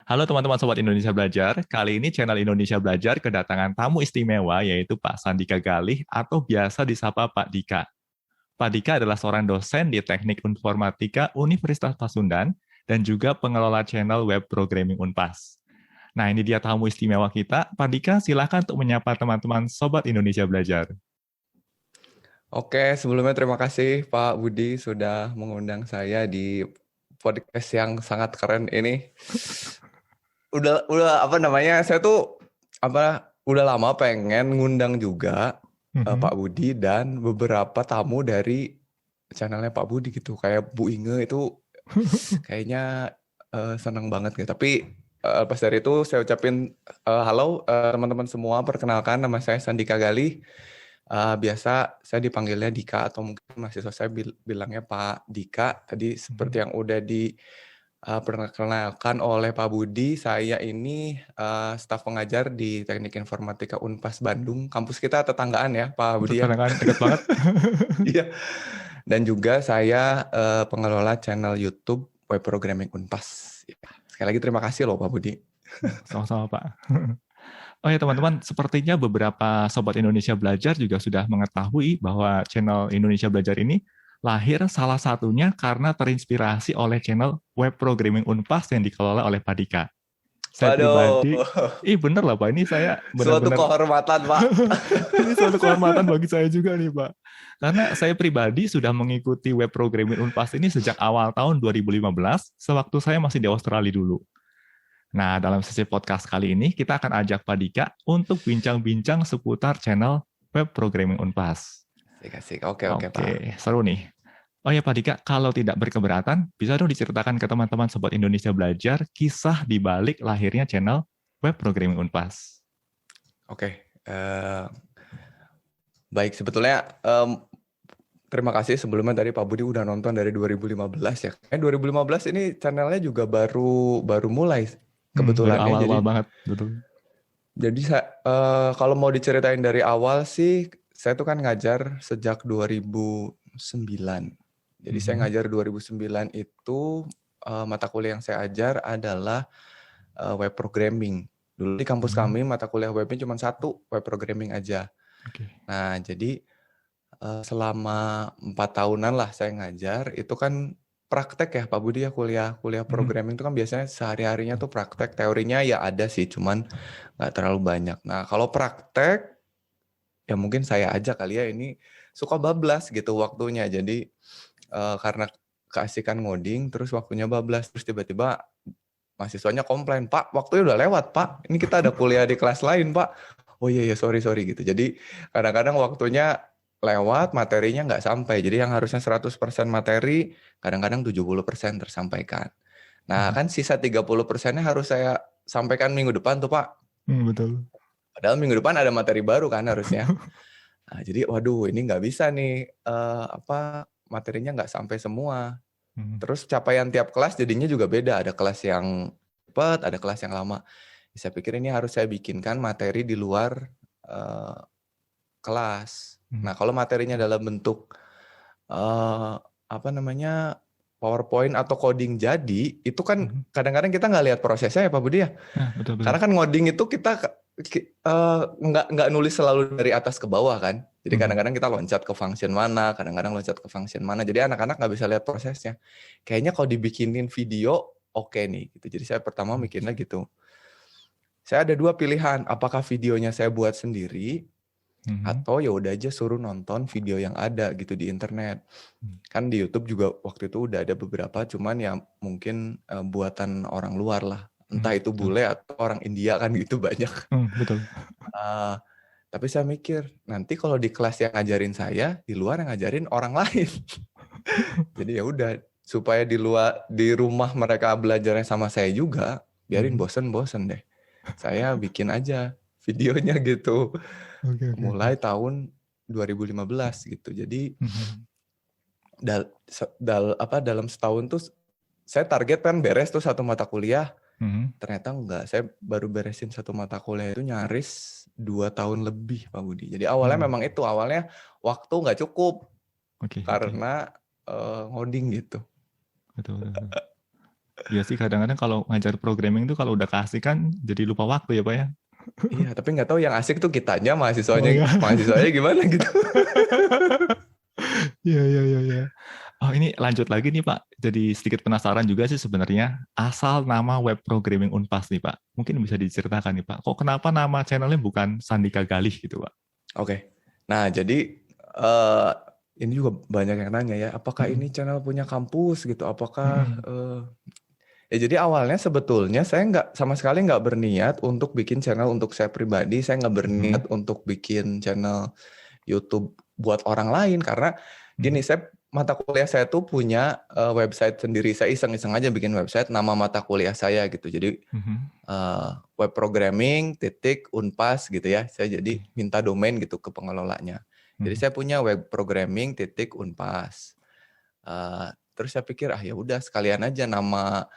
Halo teman-teman Sobat Indonesia Belajar, kali ini channel Indonesia Belajar kedatangan tamu istimewa yaitu Pak Sandika Galih atau biasa disapa Pak Dika. Pak Dika adalah seorang dosen di Teknik Informatika Universitas Pasundan dan juga pengelola channel web programming Unpas. Nah ini dia tamu istimewa kita, Pak Dika silakan untuk menyapa teman-teman Sobat Indonesia Belajar. Oke, sebelumnya terima kasih Pak Budi sudah mengundang saya di podcast yang sangat keren ini. Udah apa namanya? Saya tuh udah lama pengen ngundang juga Pak Budi dan beberapa tamu dari channelnya Pak Budi gitu. Kayak Bu Inge itu kayaknya seneng banget gitu. Tapi pas dari itu saya ucapin halo teman-teman semua, perkenalkan nama saya Sandika Galih. Biasa saya dipanggilnya Dika atau mungkin mahasiswa saya bilangnya Pak Dika. Tadi seperti yang udah diperkenalkan oleh Pak Budi, saya ini staf pengajar di Teknik Informatika Unpas Bandung. Kampus kita tetanggaan ya Pak Budi ya. Tetanggaan dekat banget. Iya. Dan juga saya pengelola channel YouTube Web Programming Unpas. Sekali lagi terima kasih loh Pak Budi. Sama-sama Pak. Oh ya teman-teman, sepertinya beberapa Sobat Indonesia Belajar juga sudah mengetahui bahwa channel Indonesia Belajar ini lahir salah satunya karena terinspirasi oleh channel web programming Unpas yang dikelola oleh Pak Dika. Saya pribadi, bener lah Pak, ini saya benar-benar... Suatu kehormatan Pak. Ini suatu kehormatan bagi saya juga nih Pak. Karena saya pribadi sudah mengikuti web programming Unpas ini sejak awal tahun 2015, sewaktu saya masih di Australia dulu. Nah, dalam sesi podcast kali ini, kita akan ajak Pak Dika untuk bincang-bincang seputar channel web programming Unpas. Asik. Oke, Pak. Seru nih. Oh ya Pak Dika, kalau tidak berkeberatan, bisa dong diceritakan ke teman-teman Sobat Indonesia Belajar kisah di balik lahirnya channel web programming Unpas. Oke. Baik, sebetulnya terima kasih sebelumnya tadi Pak Budi udah nonton dari 2015 ya. 2015 ini channelnya juga baru mulai kebetulan awal banget, betul. Jadi kalau mau diceritain dari awal sih, saya tuh kan ngajar sejak 2009. Jadi saya ngajar 2009 itu mata kuliah yang saya ajar adalah web programming. Dulu di kampus kami mata kuliah webnya cuma satu, web programming aja. Okay. Nah jadi selama 4 tahunan lah saya ngajar, itu kan praktek ya Pak Budi ya, kuliah programming itu kan biasanya sehari-harinya tuh praktek, teorinya ya ada sih, cuman nggak terlalu banyak. Nah kalau praktek, ya mungkin saya aja kali ya ini suka bablas gitu waktunya, jadi karena keasikan ngoding, terus waktunya bablas, terus tiba-tiba mahasiswanya komplain, Pak waktunya udah lewat Pak, ini kita ada kuliah di kelas lain Pak. Oh iya sorry gitu, jadi kadang-kadang waktunya lewat, materinya nggak sampai. Jadi yang harusnya 100% materi, kadang-kadang 70% tersampaikan. Nah, kan sisa 30%-nya harus saya sampaikan minggu depan tuh, Pak. Betul. Padahal minggu depan ada materi baru kan harusnya. Nah, jadi waduh, ini nggak bisa nih, materinya nggak sampai semua. Terus capaian tiap kelas jadinya juga beda. Ada kelas yang cepat, ada kelas yang lama. Saya pikir ini harus saya bikinkan materi di luar kelas. Nah, kalau materinya dalam bentuk PowerPoint atau coding jadi, itu kan kadang-kadang kita nggak lihat prosesnya ya Pak Budi ya. Betul. Karena kan ngoding itu kita nggak nulis selalu dari atas ke bawah kan. Jadi kadang-kadang kita loncat ke function mana, kadang-kadang loncat ke function mana. Jadi anak-anak nggak bisa lihat prosesnya. Kayaknya kalau dibikinin video, oke nih. Gitu. Jadi saya pertama mikirnya gitu. Saya ada 2 pilihan, apakah videonya saya buat sendiri, atau ya udah aja suruh nonton video yang ada gitu di internet. Kan di YouTube juga waktu itu udah ada beberapa, cuman ya mungkin buatan orang luar lah. Entah itu bule atau orang India kan gitu banyak. Betul. Tapi saya mikir, nanti kalau di kelas yang ngajarin saya, di luar yang ngajarin orang lain. Jadi ya udah, supaya di rumah mereka belajarnya sama saya juga, biarin bosen deh. Saya bikin aja videonya gitu. Okay. Mulai tahun 2015 gitu. Jadi dalam setahun tuh saya target kan beres tuh 1 mata kuliah. Ternyata enggak, saya baru beresin 1 mata kuliah itu nyaris 2 tahun lebih Pak Budi. Jadi awalnya memang itu, awalnya waktu nggak cukup karena ngoding gitu. Betul. Iya sih kadang-kadang kalau ngajar programming itu kalau udah kasih kan jadi lupa waktu ya Pak ya. Iya, tapi nggak tahu yang asik tuh kitanya, Oh mahasiswanya ya. mahasiswanya gimana gitu. Iya, iya, iya, iya. Oh ini lanjut lagi nih Pak. Jadi sedikit penasaran juga sih sebenarnya asal nama web programming Unpas nih Pak. Mungkin bisa diceritakan nih Pak. Kok kenapa nama channelnya bukan Sandika Galih gitu Pak? Oke. Nah, jadi eh ini juga banyak yang nanya ya, apakah Mm-mm. ini channel punya kampus gitu? Apakah Mm-mm. ya jadi awalnya sebetulnya saya nggak sama sekali nggak berniat untuk bikin channel untuk saya pribadi. Saya nggak berniat Mhm. untuk bikin channel YouTube buat orang lain karena Mhm. gini, mata kuliah saya tuh punya website sendiri. Saya iseng-iseng aja bikin website nama mata kuliah saya gitu. Jadi Mhm. web programming titik unpas gitu ya. Saya jadi Oke. minta domain gitu ke pengelolanya. Jadi Mhm. saya punya web programming titik unpas. Terus saya pikir ya udah sekalian aja nama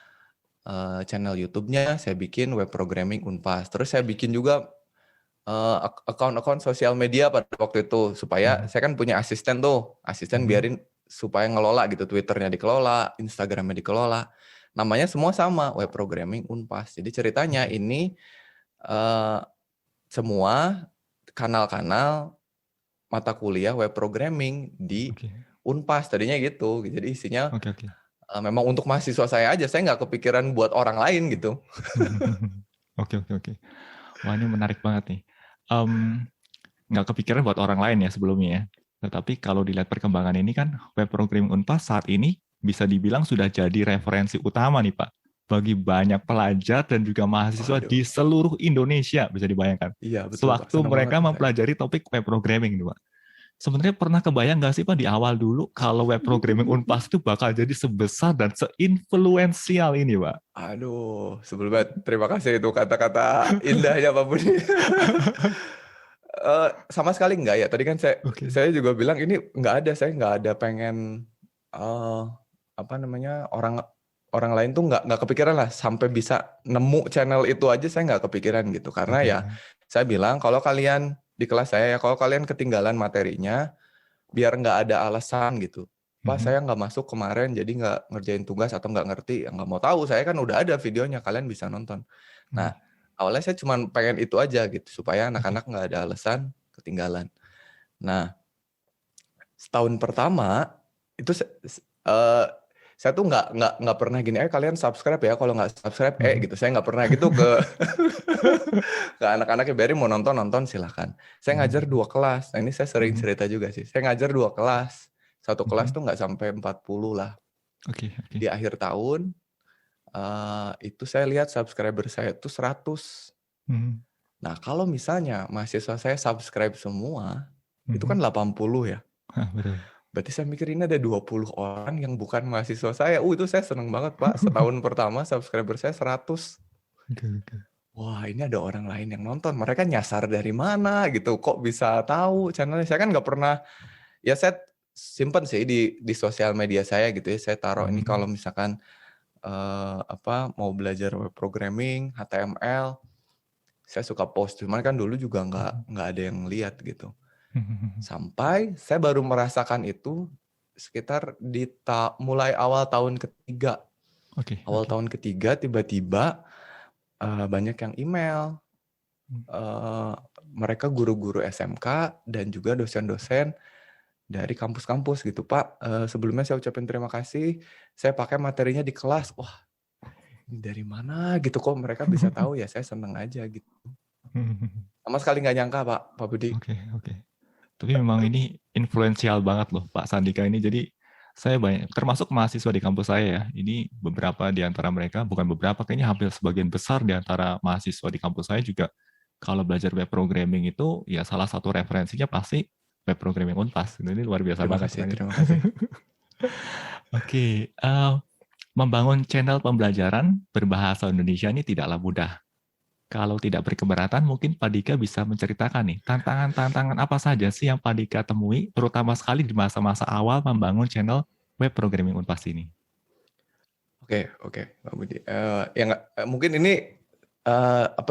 channel YouTube-nya saya bikin web programming unpas. Terus saya bikin juga akun-akun sosial media pada waktu itu supaya Mhm. saya kan punya asisten tuh, asisten Mhm. biarin supaya ngelola gitu, Twitternya dikelola, Instagramnya dikelola, namanya semua sama, web programming Unpas. Jadi ceritanya Oke. ini eh, semua kanal-kanal mata kuliah web programming di Oke. Unpas tadinya gitu. Jadi isinya Oke. Oke. memang untuk mahasiswa saya aja, saya nggak kepikiran buat orang lain gitu. Oke. Oke. Oke. Wah ini menarik banget nih. Em, nggak kepikiran buat orang lain ya sebelumnya ya. Tetapi kalau dilihat perkembangan ini kan web programming Unpas saat ini bisa dibilang sudah jadi referensi utama nih Pak bagi banyak pelajar dan juga mahasiswa Waduh, di seluruh Indonesia bisa dibayangkan. iya betul Pak, Sewaktu senang banget mereka tuh saya. mempelajari topik web programming nih Pak. Sebenarnya pernah kebayang nggak sih Pak di awal dulu kalau web programming Unpas itu bakal jadi sebesar dan seinfluensial ini Pak? Aduh, sebelumnya terima kasih itu kata-kata indahnya Pak Budi. Sama sekali enggak ya. Tadi kan Oke. saya juga bilang ini nggak ada, saya nggak ada pengen apa namanya orang orang lain tuh nggak kepikiran lah sampai bisa nemu channel itu aja saya nggak kepikiran gitu. Karena Oke. ya saya bilang kalau kalian di kelas saya ya kalau kalian ketinggalan materinya biar nggak ada alasan gitu. Pak Mhm. saya nggak masuk kemarin jadi nggak ngerjain tugas atau nggak ngerti, ya nggak mau tahu. Saya kan udah ada videonya, kalian bisa nonton. Nah, Mhm. awalnya saya cuma pengen itu aja gitu, supaya Oke. anak-anak nggak ada alasan ketinggalan. Nah, setahun pertama itu saya tuh nggak pernah gini, kalian subscribe ya, kalau nggak subscribe Mhm. gitu. Saya nggak pernah gitu ke ke anak-anaknya, biarin mau nonton nonton silahkan. Saya ngajar Mhm. 2 kelas. Nah ini saya sering Mhm. cerita juga sih. Saya ngajar 2 kelas. Satu kelas Mhm. tuh nggak sampai 40 lah. Oke. Oke. Di akhir tahun itu saya lihat subscriber saya tuh 100. Mhm. Nah kalau misalnya mahasiswa saya subscribe semua, itu kan Mhm. 80 ya. Ah, betul. Berarti saya mikir ini ada 20 orang yang bukan mahasiswa saya. Itu saya seneng banget Pak. Setahun pertama subscriber saya 100. Oke. Oke. Wah ini ada orang lain yang nonton. Mereka nyasar dari mana gitu. Kok bisa tahu channelnya. Saya kan nggak pernah. Ya saya simpen sih di sosial media saya gitu ya. Saya taruh ini Mhm. kalau misalkan mau belajar web programming, HTML. Saya suka post. Cuman kan dulu juga Mhm. nggak ada yang lihat gitu. Mhm. Sampai saya baru merasakan itu sekitar mulai awal tahun ketiga. Oke. Awal Oke. tahun ketiga tiba-tiba banyak yang email. Mhm. eh, Mereka guru-guru SMK dan juga dosen-dosen dari kampus-kampus gitu. Pak, sebelumnya saya ucapin terima kasih. Saya pakai materinya di kelas. Wah, ini dari mana gitu kok mereka bisa tahu ya. Saya seneng aja gitu. Mhm. Sama sekali nggak nyangka Pak Budi. Oke. Oke. Tapi memang ini influensial banget loh Pak Sandika ini. Jadi saya banyak, termasuk mahasiswa di kampus saya ya. Ini beberapa di antara mereka, bukan beberapa, kayaknya hampir sebagian besar di antara mahasiswa di kampus saya juga kalau belajar web programming itu ya salah satu referensinya pasti web programming Unpas. Ini luar biasa Terima banget kasih, makanya. terima kasih. Oke, membangun channel pembelajaran berbahasa Indonesia ini tidaklah mudah. Kalau tidak berkeberatan, mungkin Pak Dika bisa menceritakan nih, tantangan-tantangan apa saja sih yang Pak Dika temui, terutama sekali di masa-masa awal membangun channel web programming Unpas ini. Oke, Pak Budi. Mungkin ini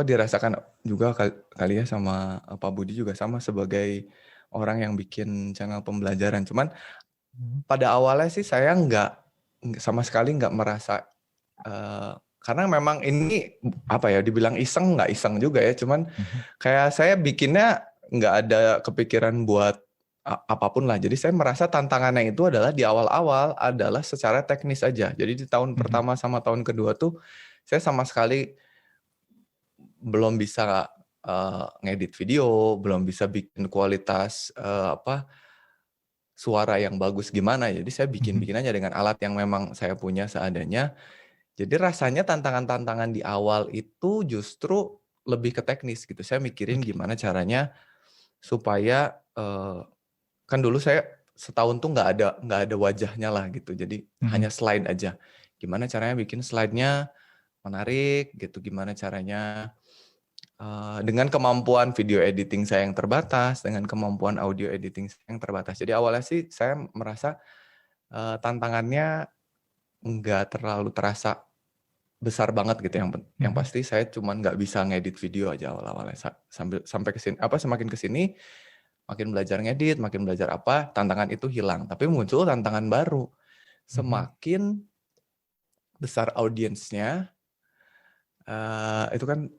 dirasakan juga kali ya sama Pak Budi juga sama sebagai orang yang bikin channel pembelajaran. Cuman Hmm. pada awalnya sih saya nggak sama sekali nggak merasa karena memang ini apa ya, dibilang iseng nggak iseng juga ya, cuman kayak saya bikinnya nggak ada kepikiran buat apapun lah. Jadi saya merasa tantangannya itu adalah di awal-awal adalah secara teknis aja. Jadi di tahun pertama sama tahun kedua tuh saya sama sekali belum bisa ngedit video, belum bisa bikin kualitas suara yang bagus gimana. Jadi saya bikin aja dengan alat yang memang saya punya seadanya. Jadi rasanya tantangan-tantangan di awal itu justru lebih ke teknis gitu. Saya mikirin gimana caranya supaya kan dulu saya setahun tuh nggak ada wajahnya lah gitu. Jadi hanya slide aja. Gimana caranya bikin slide-nya menarik gitu. Gimana caranya dengan kemampuan video editing saya yang terbatas, dengan kemampuan audio editing saya yang terbatas. Jadi awalnya sih saya merasa tantangannya nggak terlalu terasa besar banget gitu. Yang pasti saya cuman nggak bisa ngedit video aja awal-awalnya. Sampai kesini, semakin kesini, makin belajar ngedit, makin belajar tantangan itu hilang. Tapi muncul tantangan baru. Semakin besar audiensnya, itu kan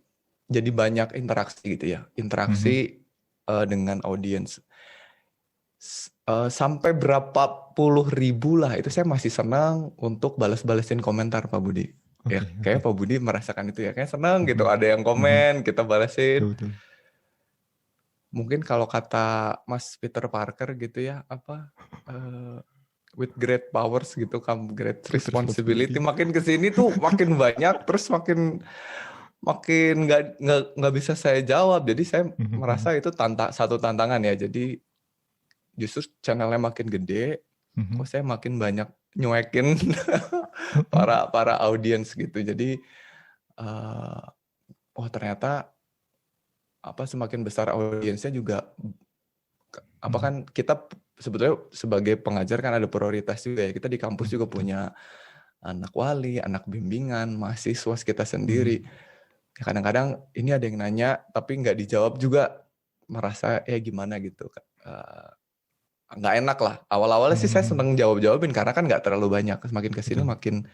jadi banyak interaksi gitu ya. Interaksi dengan audiens. Sampai berapa puluh ribu lah, itu saya masih senang untuk balas-balasin komentar Pak Budi. Ya, kayak Pak Budi merasakan itu ya. Kayak senang gitu, ada yang komen, kita balasin. Betul. Mungkin kalau kata Mas Peter Parker gitu ya, with great powers gitu come great responsibility. Makin kesini tuh makin banyak, terus makin nggak bisa saya jawab. Jadi saya merasa itu satu tantangan ya. Jadi justru channelnya makin gede, kok saya makin banyak nyuekin para audiens gitu. Jadi ternyata semakin besar audiensnya juga kan kita sebetulnya sebagai pengajar kan ada prioritas juga ya. Kita di kampus juga punya anak wali, anak bimbingan, mahasiswa kita sendiri. Kadang-kadang ini ada yang nanya tapi nggak dijawab juga, merasa gimana gitu. Nggak enak lah. Awal-awalnya sih saya seneng jawabin karena kan nggak terlalu banyak. Semakin kesini makin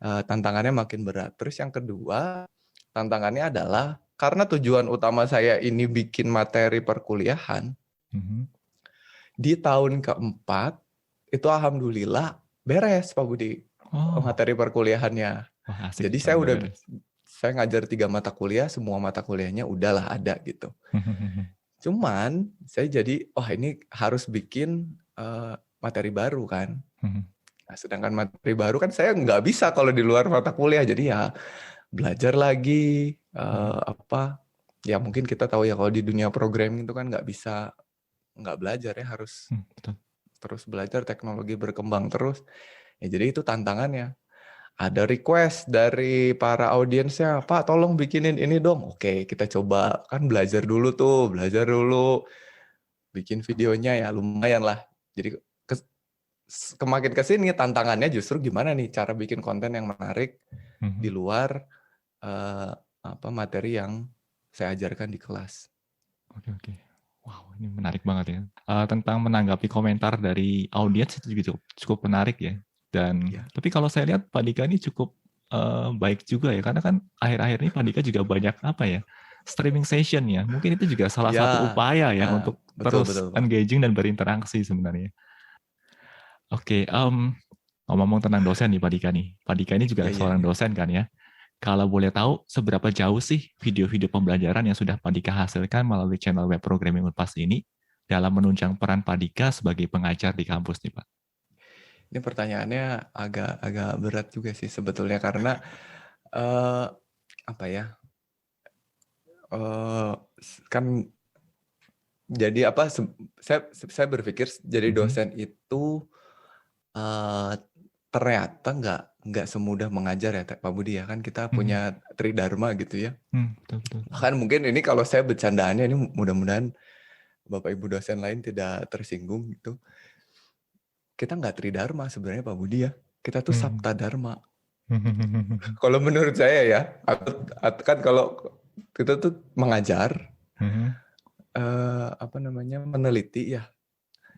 tantangannya makin berat. Terus yang kedua, tantangannya adalah karena tujuan utama saya ini bikin materi perkuliahan, di tahun keempat itu alhamdulillah beres Pak Budi materi perkuliahannya. Jadi saya ngajar 3 mata kuliah, semua mata kuliahnya udahlah ada gitu. Cuman saya jadi ini harus bikin materi baru kan. Nah, sedangkan materi baru kan saya nggak bisa kalau di luar mata kuliah. Jadi ya belajar lagi ya mungkin kita tahu ya kalau di dunia programming itu kan nggak bisa nggak belajar ya, harus terus belajar, teknologi berkembang terus. Ya jadi itu tantangannya. Ada request dari para audiensnya, Pak tolong bikinin ini dong. Oke, kita coba, kan belajar dulu, bikin videonya ya lumayan lah. Jadi kemakin kesini tantangannya justru gimana nih cara bikin konten yang menarik di luar materi yang saya ajarkan di kelas. Oke. Wow, ini menarik banget ya. Tentang menanggapi komentar dari audiens itu juga cukup menarik ya. Dan tapi kalau saya lihat Pak Dika ini cukup baik juga ya, karena kan akhir-akhir ini Pak Dika juga banyak streaming session ya. Mungkin itu juga salah satu upaya ya untuk betul. Engaging dan berinteraksi sebenarnya. Oke, ngomong tentang dosen nih Pak Dika nih. Pak Dika ini juga seorang dosen kan ya. Kalau boleh tahu, seberapa jauh sih video-video pembelajaran yang sudah Pak Dika hasilkan melalui channel web programming Unpas ini dalam menunjang peran Pak Dika sebagai pengajar di kampus nih Pak? Ini pertanyaannya agak berat juga sih sebetulnya, karena kan jadi saya berpikir jadi dosen itu ternyata nggak semudah mengajar ya Pak Budi ya, kan kita punya tridharma gitu ya. Betul. Bahkan mungkin ini kalau saya bercandaannya ini mudah-mudahan Bapak Ibu dosen lain tidak tersinggung gitu. Kita nggak tridharma sebenarnya Pak Budi ya. Kita tuh sabta dharma. Kalau menurut saya ya, kan kalau kita tuh mengajar, meneliti ya.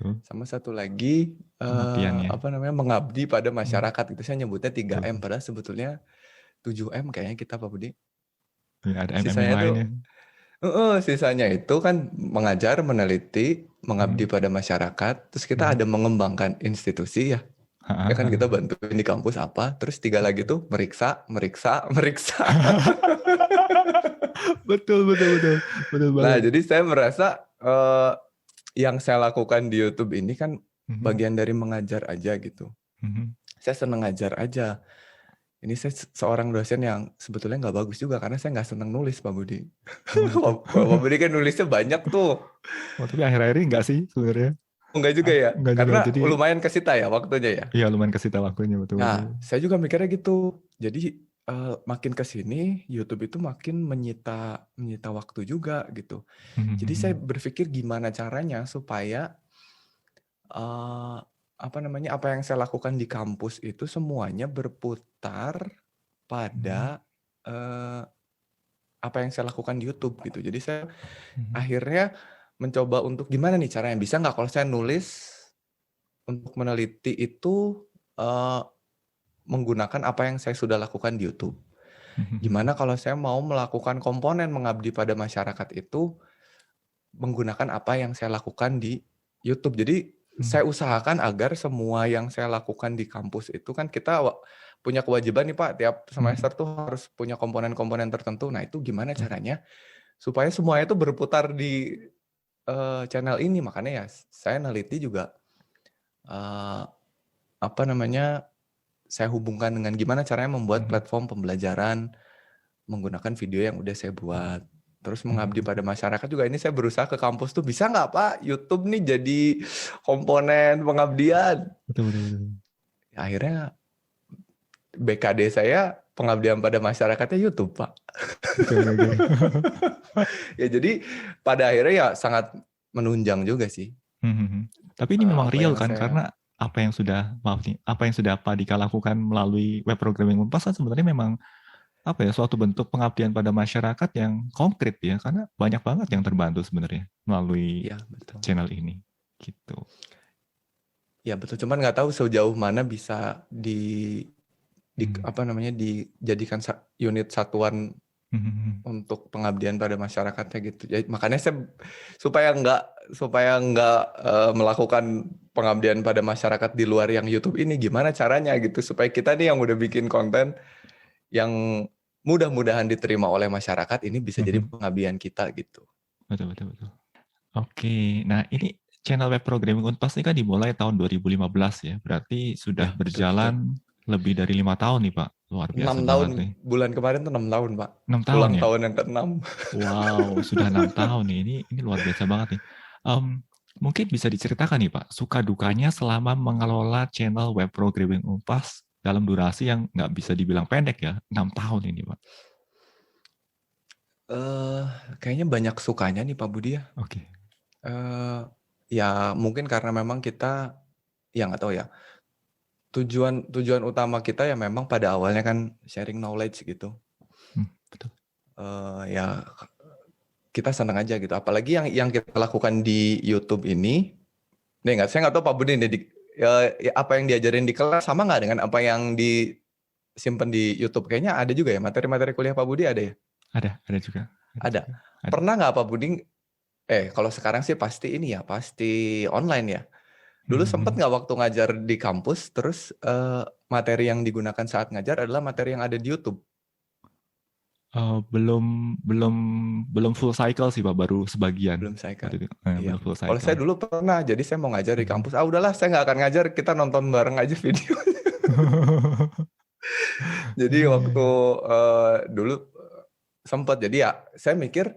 Betul. Sama satu lagi Pengabdiannya. apa namanya, mengabdi pada Hmm, masyarakat gitu. Saya nyebutnya 3M, betul. padahal sebetulnya 7M kayaknya kita Pak Budi. Ya, ada MM yang Sisanya lain tuh ya. sisanya itu kan mengajar, meneliti, mengabdi Hmm. pada masyarakat, terus kita Hmm. ada mengembangkan institusi ya. Ya kan kita bantuin di kampus apa, terus 3 lagi tuh meriksa, meriksa, meriksa. Betul, betul, betul. Betul Nah, banget. jadi saya merasa yang saya lakukan di YouTube ini kan Mhm, bagian dari mengajar aja gitu. mhm. Saya seneng ngajar aja. Ini saya seorang dosen yang sebetulnya nggak bagus juga karena saya nggak seneng nulis Pak Budi. Oh gitu. Pak Budi kan nulisnya banyak tuh. Oh, tapi akhir-akhir ini enggak sih sebenarnya. Enggak juga ya? Enggak juga. Karena Jadi lumayan kesita ya waktunya ya. iya lumayan kesita waktunya betul-betul. Nah, saya juga mikirnya gitu. Jadi makin ke sini YouTube itu makin menyita waktu juga gitu. Jadi saya berpikir gimana caranya supaya eh, apa namanya, apa yang saya lakukan di kampus itu semuanya berputar pada eh, apa yang saya lakukan di YouTube gitu. Jadi saya akhirnya mencoba untuk gimana nih caranya, bisa nggak kalau saya nulis untuk meneliti itu menggunakan apa yang saya sudah lakukan di YouTube. Gimana kalau saya mau melakukan komponen mengabdi pada masyarakat itu menggunakan apa yang saya lakukan di YouTube. Jadi saya usahakan agar semua yang saya lakukan di kampus itu kan kita punya kewajiban nih Pak, tiap semester tuh harus punya komponen-komponen tertentu. Nah itu gimana caranya supaya semuanya itu berputar di channel ini. Makanya ya saya neliti juga apa namanya, saya hubungkan dengan gimana caranya membuat platform pembelajaran menggunakan video yang udah saya buat. Terus mengabdi pada masyarakat juga ini saya berusaha ke kampus tuh bisa nggak Pak YouTube nih jadi komponen pengabdian. Betul, betul, betul. Ya, akhirnya BKD saya pengabdian pada masyarakatnya YouTube Pak. Oke, oke, oke. Ya jadi pada akhirnya ya sangat menunjang juga sih. Tapi ini memang Apa real yang kan saya karena apa yang sudah Pak Dika lakukan melalui web programming Unpas kan sebenarnya memang apa ya suatu bentuk pengabdian pada masyarakat yang konkret ya karena banyak banget yang terbantu sebenarnya melalui ya betul. channel ini gitu. Ya betul, cuman nggak tahu sejauh mana bisa apa namanya dijadikan unit satuan untuk pengabdian pada masyarakatnya gitu. Jadi makanya saya supaya nggak melakukan pengabdian pada masyarakat di luar yang YouTube ini, gimana caranya gitu supaya kita nih yang udah bikin konten yang mudah-mudahan diterima oleh masyarakat ini bisa jadi pengabdian kita gitu. Betul, betul, betul. Oke, nah ini channel web programming Unpas ini kan dimulai tahun 2015 ya, berarti sudah Ya, berjalan lebih dari 5 tahun nih Pak, luar biasa 6 tahun, banget nih. bulan kemarin tuh 6 tahun Pak. 6 tahun Ulang ya? tahun yang ke-6. Wow, sudah 6 tahun nih, ini luar biasa banget nih. Mungkin bisa diceritakan nih Pak, suka dukanya selama mengelola channel web programming Unpas dalam durasi yang nggak bisa dibilang pendek ya, 6 tahun ini Pak. Kayaknya banyak sukanya nih Pak Budi ya. Oke. Ya mungkin karena memang kita ya nggak tahu ya, tujuan utama kita ya memang pada awalnya kan sharing knowledge gitu. Betul. Ya kita senang aja gitu. Apalagi yang kita lakukan di YouTube ini, saya nggak tahu Pak Budi nih apa yang diajarin di kelas sama nggak dengan apa yang disimpan di YouTube? Kayaknya ada juga ya materi-materi kuliah Pak Budi ada ya? Ada juga. Ada. Pernah nggak Pak Budi? Kalau sekarang sih pasti ini ya, pasti online ya. Dulu sempat nggak waktu ngajar di kampus, terus materi yang digunakan saat ngajar adalah materi yang ada di YouTube? Belum full cycle sih Pak, baru sebagian. Belum cycle. Belum full cycle. Kalau saya dulu pernah, jadi saya mau ngajar di kampus. Udahlah, saya nggak akan ngajar, kita nonton bareng aja video. Jadi waktu dulu sempat, jadi ya saya mikir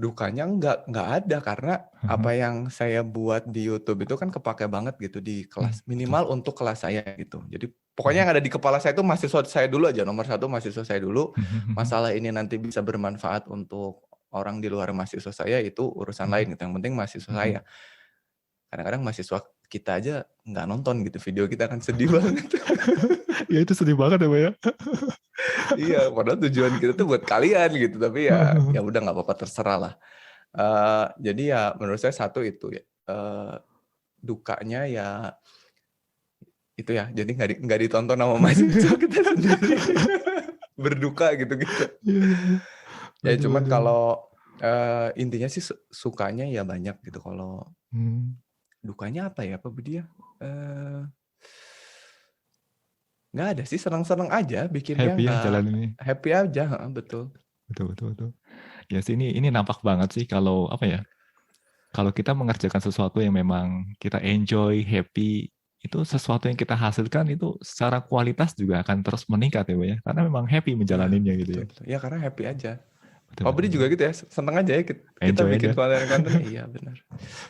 dukanya nggak ada karena apa yang saya buat di YouTube itu kan kepake banget gitu di kelas, minimal untuk kelas saya gitu. Jadi pokoknya yang ada di kepala saya itu mahasiswa saya dulu aja, nomor 1 mahasiswa saya dulu. Masalah ini nanti bisa bermanfaat untuk orang di luar mahasiswa saya itu urusan lain gitu. Yang penting mahasiswa saya. Kadang-kadang mahasiswa kita aja nggak nonton gitu video kita, kan sedih banget. Ya itu sedih banget ya Pak ya. Iya, padahal tujuan kita tuh buat kalian gitu, tapi ya udah nggak apa-apa, terserah lah. Jadi ya menurut saya satu itu ya, dukanya ya itu ya, jadi nggak ditonton sama mahasiswa kita sendiri. Berduka gitu-gitu. Ya Betul, cuman betul. kalau intinya sih sukanya ya banyak gitu. Kalau dukanya apa ya Pak Budi ya? Nggak ada sih, senang-senang aja bikinnya, Happy ya nggak jalan ini. happy aja, betul. Betul. Ya sih ini nampak banget sih kalau apa ya? Kalau kita mengerjakan sesuatu yang memang kita enjoy, happy, itu sesuatu yang kita hasilkan itu secara kualitas juga akan terus meningkat ya, Bu ya. Karena memang happy Iya, menjalaninya gitu ya. betul. Ya karena happy aja. Betul, Pak betul, Budi juga betul. gitu ya, seneng aja ya kita Enjoy bikin aja. konten-konten. Iya benar.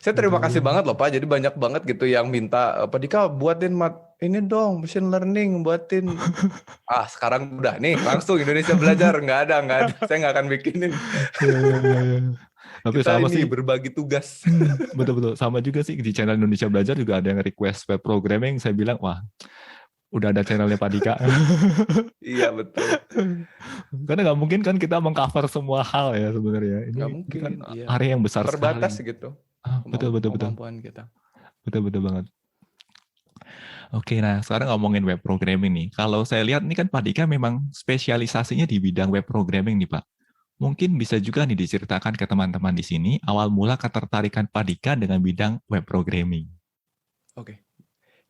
Saya terima kasih Betul. banget loh Pak. Jadi banyak banget gitu yang minta, Pak Dika buatin ini dong machine learning, buatin. Sekarang udah nih langsung Indonesia Belajar. Nggak ada. Saya nggak akan bikinin. Iya. Tapi Kita sama ini sih, berbagi tugas. betul. Sama juga sih di channel Indonesia Belajar juga ada yang request web programming. Saya bilang, wah, udah ada channelnya Pak Dika. Iya betul. Karena nggak mungkin kan kita mengcover semua hal ya sebenarnya. Ini Nggak kan mungkin. Iya. area yang besar Terbatas sekali. gitu. Betul. Kemampuan kita. Betul banget. Oke, nah sekarang ngomongin web programming nih. Kalau saya lihat ini kan Pak Dika memang spesialisasinya di bidang web programming nih Pak. Mungkin bisa juga nih diceritakan ke teman-teman di sini awal mula ketertarikan Pak Dika dengan bidang web programming. Oke.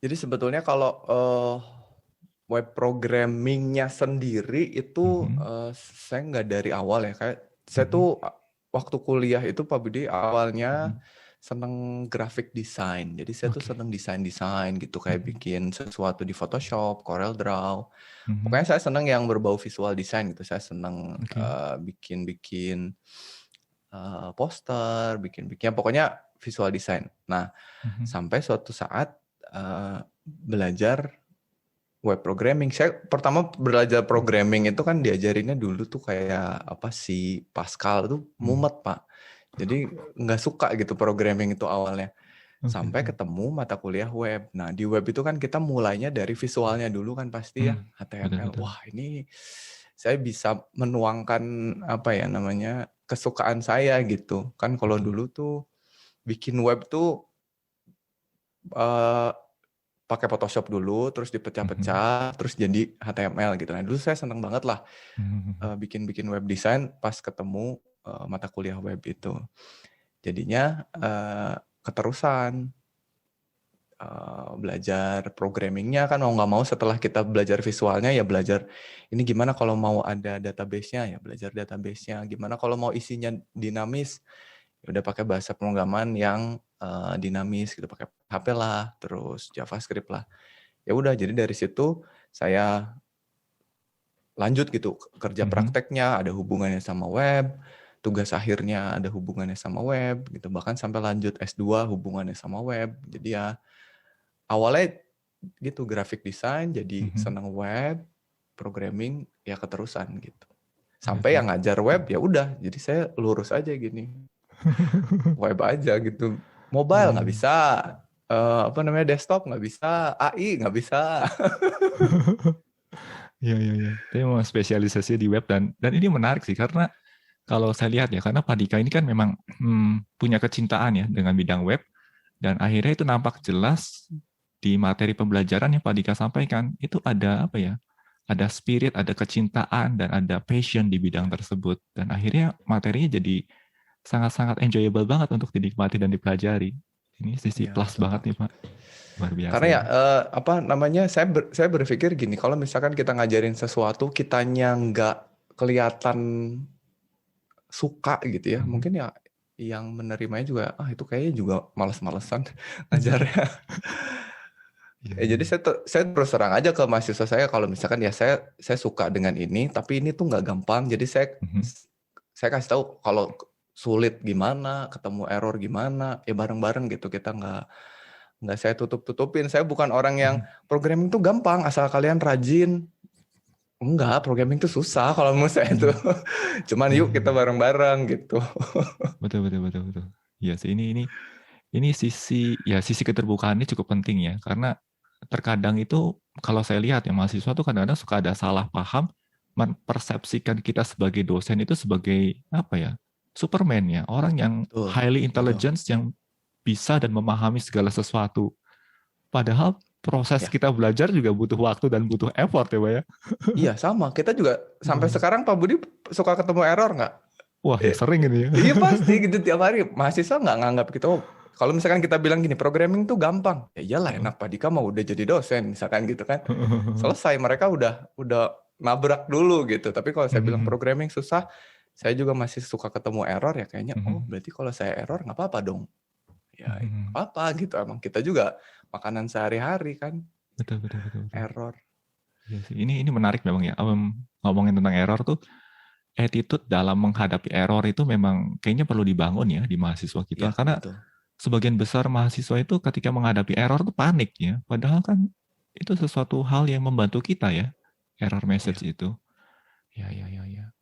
Jadi sebetulnya kalau web programmingnya sendiri itu saya nggak dari awal ya. Kayak saya tuh waktu kuliah itu Pak Budi awalnya seneng graphic design. Jadi saya tuh seneng desain gitu, kayak bikin sesuatu di Photoshop, Corel Draw. Pokoknya saya seneng yang berbau visual design gitu. Saya seneng bikin poster, bikin pokoknya visual design. Nah, sampai suatu saat belajar web programming. Saya pertama belajar programming itu kan diajarinnya dulu tuh kayak apa sih, Pascal tuh mumet Pak. Jadi nggak suka gitu programming itu awalnya. Sampai ketemu mata kuliah web. Nah di web itu kan kita mulainya dari visualnya dulu kan pasti ya, HTML. Betul. Wah ini saya bisa menuangkan apa ya namanya kesukaan saya gitu. Kan kalau dulu tuh bikin web tuh pakai Photoshop dulu, terus dipecah-pecah, terus jadi HTML gitu. Nah dulu saya seneng banget lah bikin web design pas ketemu mata kuliah web itu. Jadinya keterusan belajar programmingnya kan mau nggak mau setelah kita belajar visualnya ya belajar ini gimana kalau mau ada database-nya ya belajar database-nya. Gimana kalau mau isinya dinamis ya udah pakai bahasa pemrograman yang dinamis gitu, pakai PHP lah, terus JavaScript lah. Ya udah, jadi dari situ saya lanjut gitu kerja prakteknya ada hubungannya sama web, tugas akhirnya ada hubungannya sama web gitu, bahkan sampai lanjut S2 hubungannya sama web. Jadi ya awalnya gitu graphic design jadi senang web, programming ya keterusan gitu. Sampai yang ngajar web ya udah, jadi saya lurus aja gini. Web aja gitu. Mobile nggak bisa, desktop nggak bisa, AI nggak bisa. Iya. Tapi memang spesialisasi di web dan ini menarik sih karena kalau saya lihat ya karena Pak Dika ini kan memang punya kecintaan ya dengan bidang web dan akhirnya itu nampak jelas di materi pembelajaran yang Pak Dika sampaikan itu ada apa ya? Ada spirit, ada kecintaan dan ada passion di bidang tersebut dan akhirnya materinya jadi sangat-sangat enjoyable banget untuk dinikmati dan dipelajari. Ini sisi plus banget nih Pak. Luar biasa. Karena ya saya berpikir gini, kalau misalkan kita ngajarin sesuatu kitanya nggak kelihatan suka gitu ya, mungkin ya yang menerimanya juga itu kayaknya juga males-malesan ngajarnya. Jadi saya terus terang aja ke mahasiswa saya kalau misalkan ya saya suka dengan ini, tapi ini tuh nggak gampang. Jadi saya kasih tahu kalau sulit gimana, ketemu error gimana, ya bareng-bareng gitu. Kita nggak saya tutup-tutupin. Saya bukan orang yang programming tuh gampang asal kalian rajin. Enggak, programming tuh susah kalau menurut saya tuh. Cuman yuk kita bareng-bareng gitu. Betul. Ya sih ini sisi keterbukaan ini cukup penting ya karena terkadang itu kalau saya lihat ya mahasiswa tuh kadang-kadang suka ada salah paham mempersepsikan kita sebagai dosen itu sebagai apa ya? Superman ya, orang yang Betul, highly betul. intelligence yang bisa dan memahami segala sesuatu. Padahal proses Ya, kita belajar juga butuh waktu dan butuh effort ya, Pak ya. iya sama. Kita juga sampai Hmm. sekarang Pak Budi suka ketemu error nggak? Wah ya Eh, sering ini ya. Iya pasti gitu tiap hari. Mahasiswa nggak nganggap gitu. Oh, kalau misalkan kita bilang gini, programming tuh gampang. Ya iyalah enak Pak Dika mau udah jadi dosen misalkan gitu kan. Selesai mereka udah nabrak dulu gitu. Tapi kalau saya bilang programming susah, saya juga masih suka ketemu error ya kayaknya. Oh berarti kalau saya error nggak apa-apa dong. Ya nggak apa-apa gitu. Emang kita juga makanan sehari-hari kan Betul, betul, betul, betul. error. Iya sih. Ini menarik memang ya. Ngomongin tentang error tuh, attitude dalam menghadapi error itu memang kayaknya perlu dibangun ya di mahasiswa kita. Iya Karena betul. sebagian besar mahasiswa itu ketika menghadapi error tuh panik ya. Padahal kan itu sesuatu hal yang membantu kita ya. Error Iya. message itu. Ya, ya, ya, ya.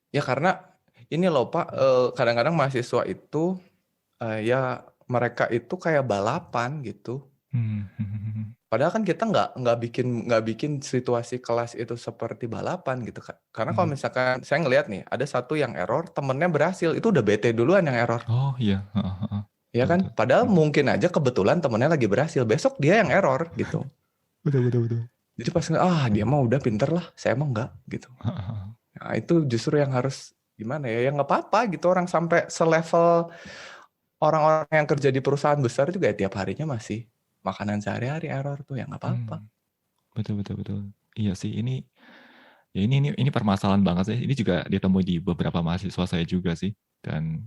Ya karena ini loh Pak, kadang-kadang mahasiswa itu ya mereka itu kayak balapan gitu. Padahal kan kita nggak bikin situasi kelas itu seperti balapan gitu kan. Karena kalau misalkan saya ngelihat nih ada satu yang error, temennya berhasil, itu udah bete duluan yang error. Oh iya. Ya Betul, kan? betul. Padahal mungkin aja kebetulan temennya lagi berhasil, besok dia yang error gitu. Betul, betul, betul. Jadi pas dia mah udah pinter lah, saya mah enggak gitu. Nah itu justru yang harus gimana ya, yang nggak apa-apa gitu orang sampai selevel orang-orang yang kerja di perusahaan besar juga ya tiap harinya masih makanan sehari-hari error tuh ya nggak apa-apa. Betul, betul, betul. Iya sih, ini permasalahan banget sih. Ini juga ditemui di beberapa mahasiswa saya juga sih. Dan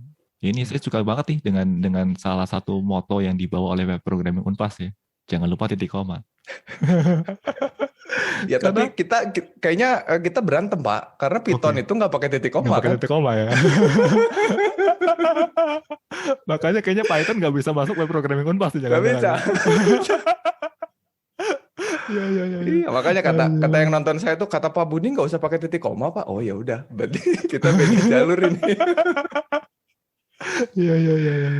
ini saya suka banget nih dengan salah satu moto yang dibawa oleh web programming Unpas ya. Jangan lupa titik koma. Ya Karena tapi kayaknya kita berantem Pak, karena Python itu nggak pakai titik nggak koma pakai kan? titik koma ya. Makanya kayaknya Python nggak bisa masuk web programming Unpas nih, Nggak jangan-jangan bisa. ya. Iya, iya, iya, iya. Iya makanya kata yang Aduh. nonton saya tuh kata Pak Budi nggak usah pakai titik koma Pak. Oh ya udah, berarti kita beda jalur ini. Iya, iya, iya, iya.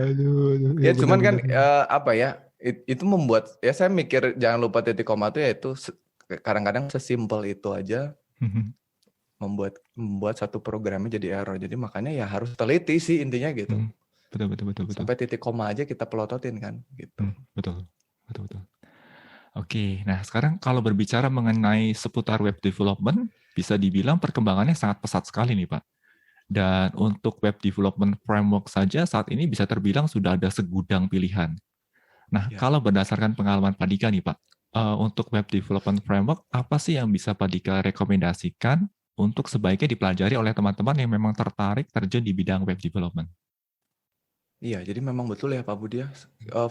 Aduh, aduh. Iya Ya cuman kan benar-benar. apa ya itu membuat ya saya mikir jangan lupa titik koma tuh ya itu kadang-kadang sesimpel itu aja membuat satu programnya jadi error. Jadi makanya ya harus teliti sih intinya gitu. Betul, betul, betul, betul. Sampai titik koma aja kita pelototin kan gitu. Betul, betul, betul. Oke, nah sekarang kalau berbicara mengenai seputar web development, bisa dibilang perkembangannya sangat pesat sekali nih Pak. Dan untuk web development framework saja saat ini bisa terbilang sudah ada segudang pilihan. Nah, Ya. kalau berdasarkan pengalaman Pak Dika nih Pak, untuk web development framework, apa sih yang bisa Pak Dika rekomendasikan untuk sebaiknya dipelajari oleh teman-teman yang memang tertarik terjun di bidang web development? Iya, jadi memang betul ya Pak Budi ya.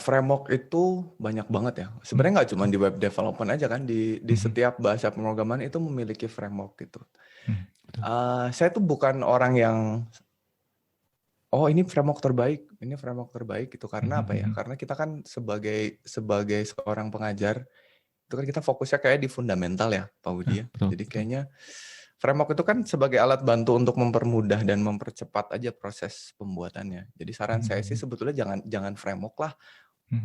Framework itu banyak banget ya. Sebenarnya nggak cuma di web development aja kan, di setiap bahasa pemrograman itu memiliki framework gitu. Saya tuh bukan orang yang ini framework terbaik gitu. Karena apa ya? Karena kita kan sebagai seorang pengajar itu kan kita fokusnya kayak di fundamental ya Pak Budi ya. Jadi kayaknya framework itu kan sebagai alat bantu untuk mempermudah dan mempercepat aja proses pembuatannya. Jadi saran saya sih sebetulnya jangan framework lah,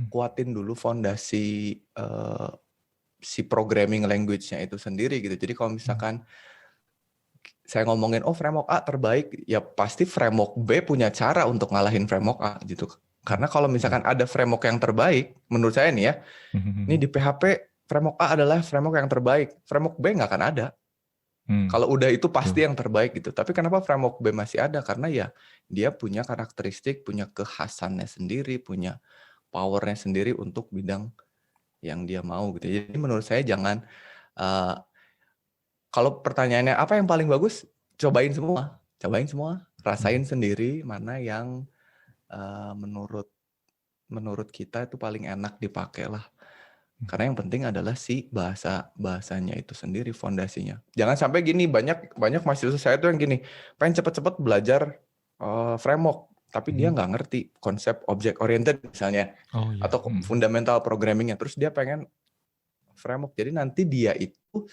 kuatin dulu fondasi si programming language-nya itu sendiri gitu. Jadi kalau misalkan saya ngomongin framework A terbaik, ya pasti framework B punya cara untuk ngalahin framework A gitu. Karena kalau misalkan ada framework yang terbaik, menurut saya nih ya, ini di PHP framework A adalah framework yang terbaik, framework B nggak akan ada. Kalau udah itu pasti yang terbaik gitu. Tapi kenapa framework B masih ada? Karena ya dia punya karakteristik, punya kekhasannya sendiri, punya powernya sendiri untuk bidang yang dia mau gitu. Jadi menurut saya jangan, kalau pertanyaannya apa yang paling bagus, cobain semua, rasain sendiri mana yang menurut kita itu paling enak dipakai lah. Karena yang penting adalah si bahasanya itu sendiri, fondasinya. Jangan sampai gini, banyak mahasiswa saya tuh yang gini, pengen cepet-cepet belajar framework, tapi dia nggak ngerti konsep object oriented misalnya, atau fundamental programmingnya, terus dia pengen framework. Jadi nanti dia itu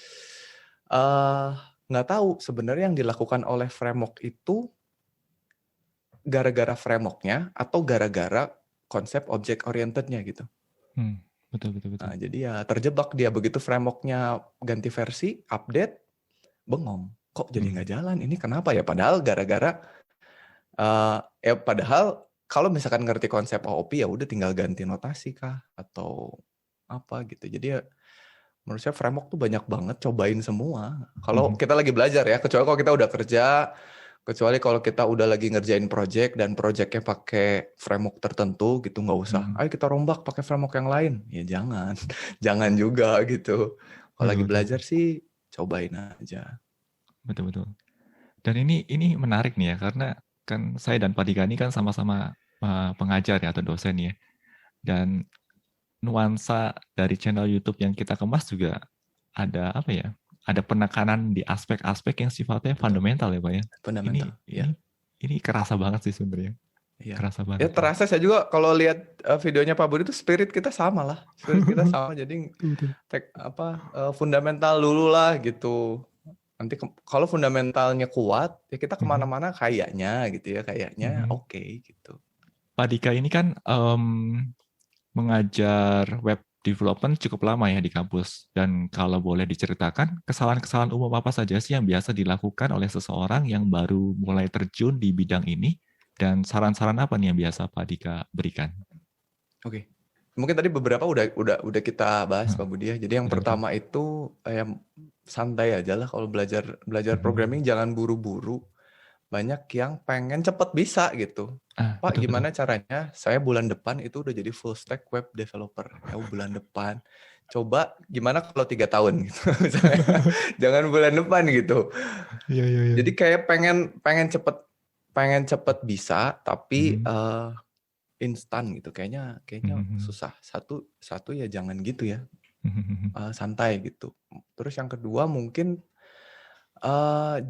nggak tahu sebenarnya yang dilakukan oleh framework itu gara-gara frameworknya atau gara-gara konsep object orientednya gitu. Betul. Nah, jadi ya terjebak dia begitu frameworknya ganti versi, update, bengong. Kok jadi nggak jalan? Ini kenapa ya? Padahal gara-gara Ya padahal kalau misalkan ngerti konsep OOP ya udah tinggal ganti notasi kah atau apa gitu. Jadi ya menurut saya framework tuh banyak banget, cobain semua. Kalau kita lagi belajar ya, kecuali kalau kita udah kerja, kecuali kalau kita udah lagi ngerjain project dan projectnya pakai framework tertentu gitu, nggak usah. Ayo kita rombak pakai framework yang lain. Ya jangan, jangan juga gitu. Kalau lagi belajar sih cobain aja. Betul. Dan ini menarik nih ya, karena kan saya dan Pak Dika ini kan sama-sama pengajar ya atau dosen ya. Dan nuansa dari channel YouTube yang kita kemas juga ada apa ya? Ada penekanan di aspek-aspek yang sifatnya fundamental ya Pak ya. Fundamental. Ini kerasa banget sih sebenarnya. Iya. Kerasa banget. Ya terasa saya juga kalau lihat videonya Pak Budi itu spirit kita sama lah. Spirit kita sama. Jadi fundamental dulu lah gitu. Nanti kalau fundamentalnya kuat, ya kita kemana-mana kayaknya gitu ya, kayaknya oke gitu. Pak Dika ini kan mengajar web development cukup lama ya di kampus. Dan kalau boleh diceritakan, kesalahan-kesalahan umum apa saja sih yang biasa dilakukan oleh seseorang yang baru mulai terjun di bidang ini? Dan saran-saran apa nih yang biasa Pak Dika berikan? Oke. Mungkin tadi beberapa udah kita bahas Pak Budi ya. Jadi yang pertama itu santai aja lah kalau belajar programming, jangan buru-buru. Banyak yang pengen cepet bisa gitu. Pak gimana caranya saya bulan depan itu udah jadi full stack web developer. Ya bulan depan. Coba gimana kalau 3 tahun gitu. Jangan bulan depan gitu. Iya. Jadi kayak pengen cepet bisa tapi instan gitu. Kayaknya susah. Satu ya jangan gitu ya. Santai gitu. Terus yang kedua mungkin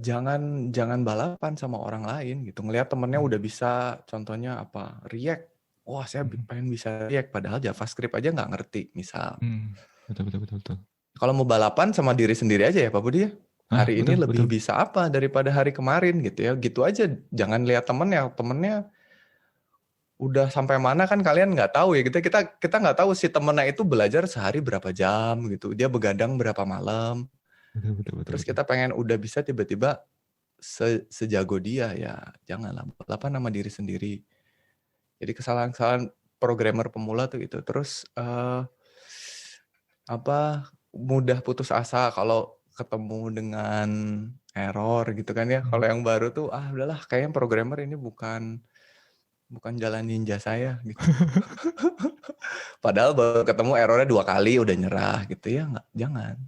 jangan balapan sama orang lain gitu. Ngelihat temennya udah bisa, contohnya apa, React. Wah saya pengen bisa React, padahal JavaScript aja nggak ngerti misal. Betul. Kalau mau balapan sama diri sendiri aja ya Pak Budi ya. Hari ini lebih bisa apa daripada hari kemarin gitu ya. Gitu aja, jangan lihat temennya udah sampai mana kan kalian nggak tahu ya. Kita nggak tahu si temennya itu belajar sehari berapa jam gitu. Dia begadang berapa malam. Betul. Terus kita pengen udah bisa tiba-tiba sejago dia, ya janganlah balapan sama diri sendiri. Jadi kesalahan-kesalahan programmer pemula tuh itu. Terus mudah putus asa kalau ketemu dengan error gitu kan ya. Kalau yang baru tuh udahlah kayaknya programmer ini bukan jalan ninja saya gitu. Padahal baru ketemu errornya 2 kali udah nyerah gitu ya, jangan.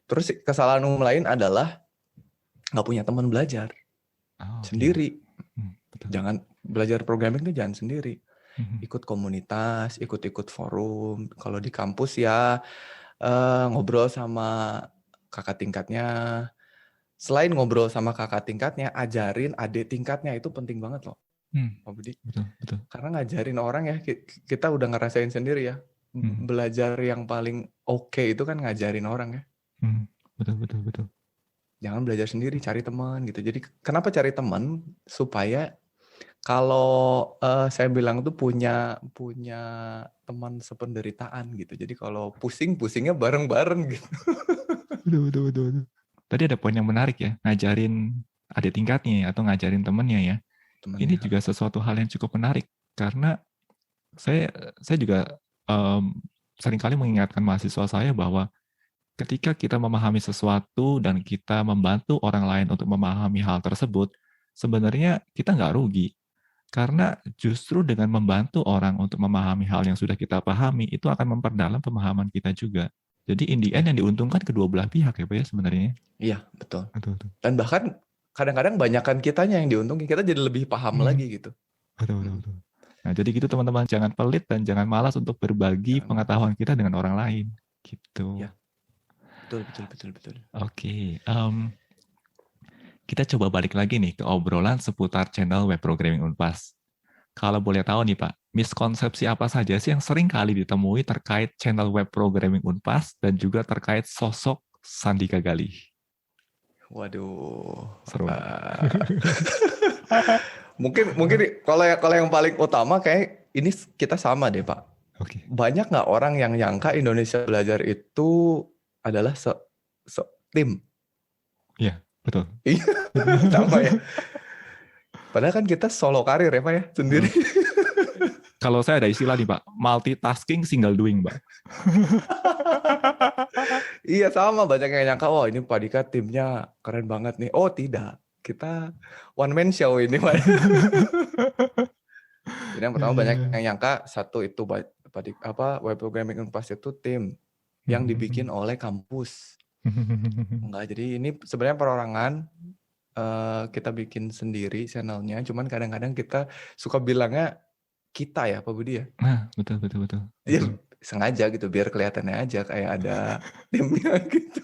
Terus kesalahan umum lain adalah nggak punya teman belajar sendiri. Jangan belajar programming itu jangan sendiri. Ikut komunitas, ikut forum. Kalau di kampus ya ngobrol sama kakak tingkatnya. Selain ngobrol sama kakak tingkatnya, ajarin adik tingkatnya, itu penting banget loh. Pak Budi. Betul. Karena ngajarin orang ya, kita udah ngerasain sendiri ya. Belajar yang paling oke itu kan ngajarin orang ya. Betul. Jangan belajar sendiri, cari teman gitu. Jadi kenapa cari teman? Supaya kalau saya bilang tuh punya teman sependeritaan gitu. Jadi kalau pusingnya bareng-bareng gitu. Betul. Tadi ada poin yang menarik ya, ngajarin adik tingkatnya atau ngajarin temennya ya. Ini juga sesuatu hal yang cukup menarik karena saya juga seringkali mengingatkan mahasiswa saya bahwa ketika kita memahami sesuatu dan kita membantu orang lain untuk memahami hal tersebut, sebenarnya kita nggak rugi. Karena justru dengan membantu orang untuk memahami hal yang sudah kita pahami, itu akan memperdalam pemahaman kita juga. Jadi in the end yang diuntungkan kedua belah pihak ya Pak ya sebenarnya. Iya, betul. Dan bahkan kadang-kadang banyakan kitanya yang diuntungkan, kita jadi lebih paham lagi gitu. Betul. Nah jadi gitu teman-teman, jangan pelit dan jangan malas untuk berbagi pengetahuan kita dengan orang lain. Gitu. Ya. Betul. Oke. Kita coba balik lagi nih ke obrolan seputar channel web programming Unpas. Kalau boleh tahu nih Pak, miskonsepsi apa saja sih yang sering kali ditemui terkait channel web programming Unpas dan juga terkait sosok Sandika Galih? Waduh. Seru. Mungkin kalau yang paling utama kayak ini kita sama deh Pak. Okay. Banyak nggak orang yang nyangka Indonesia Belajar itu adalah tim? Iya, betul. Sama ya. Padahal kan kita solo karir ya Pak ya, sendiri. Kalau saya ada istilah nih Pak, multitasking single doing Pak. Iya sama, banyak yang nyangka, oh ini Pak Dika timnya keren banget nih. Oh tidak, kita one man show ini Pak. Jadi yang pertama banyak yang nyangka satu itu web programming Unpas itu tim yang dibikin oleh kampus. Enggak, jadi ini sebenarnya perorangan. Kita bikin sendiri channelnya, cuman kadang-kadang kita suka bilangnya kita ya Pak Budi ya. Nah, betul. Iya, sengaja gitu biar kelihatannya aja kayak ada timnya gitu.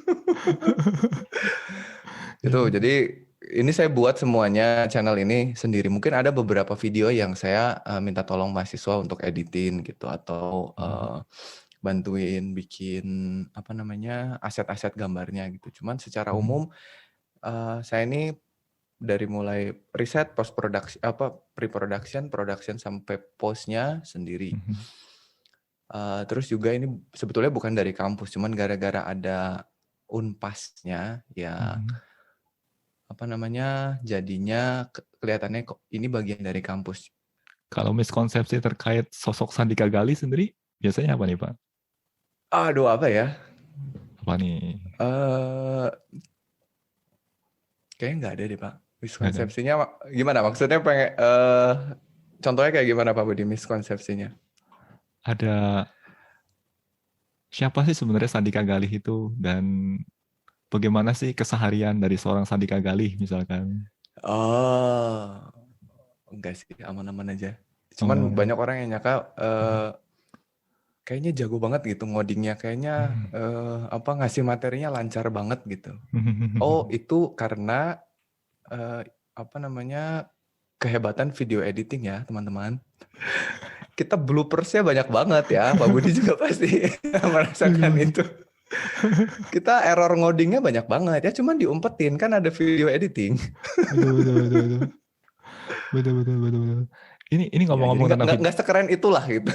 Itu jadi ini saya buat semuanya channel ini sendiri. Mungkin ada beberapa video yang saya minta tolong mahasiswa untuk editing gitu atau bantuin bikin aset-aset gambarnya gitu. Cuman secara umum saya ini dari mulai riset, post production, pre-production, production sampai postnya sendiri. Terus juga ini sebetulnya bukan dari kampus, cuman gara-gara ada Unpasnya ya jadinya kelihatannya kok ini bagian dari kampus. Kalau miskonsepsi terkait sosok Sandika Gali sendiri biasanya apa nih Pak? Aduh apa ya? Apa nih? Kayaknya nggak ada deh Pak. Miskonsepsinya gimana? Maksudnya contohnya kayak gimana Pak Budi miskonsepsinya? Ada siapa sih sebenarnya Sandika Galih itu dan bagaimana sih keseharian dari seorang Sandika Galih misalkan? Oh, enggak sih, aman-aman aja. Cuman banyak orang yang nyangka kayaknya jago banget gitu ngodingnya, kayaknya ngasih materinya lancar banget gitu. Oh, itu karena kehebatan video editing ya, teman-teman. Kita bloopersnya banyak banget ya, Pak Budi juga pasti merasakan itu. Kita error ngodingnya banyak banget ya, cuman diumpetin kan ada video editing. Betul. Ini ngomong-ngomong tentang nggak sekeren itulah gitu.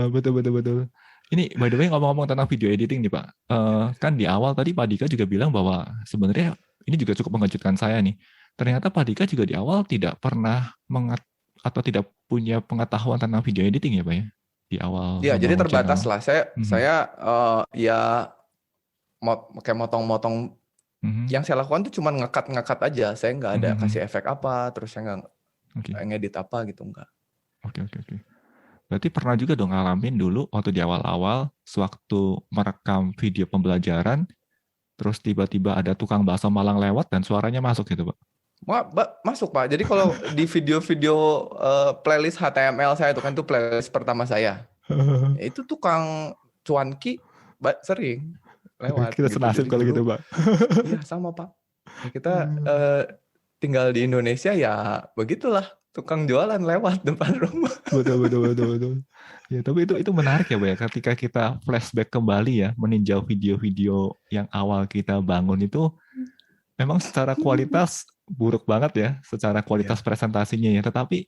Betul. Ini by the way ngomong-ngomong tentang video editing nih Pak, kan di awal tadi Pak Dika juga bilang bahwa sebenarnya ini juga cukup mengejutkan saya nih. Ternyata Pak Dika juga di awal tidak pernah atau tidak punya pengetahuan tentang video editing ya Pak ya? Di awal. Iya, jadi terbatas lah. Saya kayak motong-motong. Yang saya lakukan tuh cuma ngekat aja. Saya nggak ada kasih efek apa, terus saya nggak ngedit apa gitu, enggak. Oke. Berarti pernah juga dong ngalamin dulu waktu di awal-awal, sewaktu merekam video pembelajaran, terus tiba-tiba ada tukang bakso Malang lewat dan suaranya masuk gitu Pak? Masuk Pak. Jadi kalau di video-video playlist HTML saya itu kan itu playlist pertama saya. Itu tukang cuanki sering lewat. Kita senasib kalau gitu Pak. Iya sama Pak. Ya, kita tinggal di Indonesia ya begitulah. Tukang jualan lewat depan rumah. Betul. Ya, tapi itu menarik ya, Pak ya. Ketika kita flashback kembali ya, meninjau video-video yang awal kita bangun itu, memang secara kualitas buruk banget ya, secara kualitas presentasinya ya. Tetapi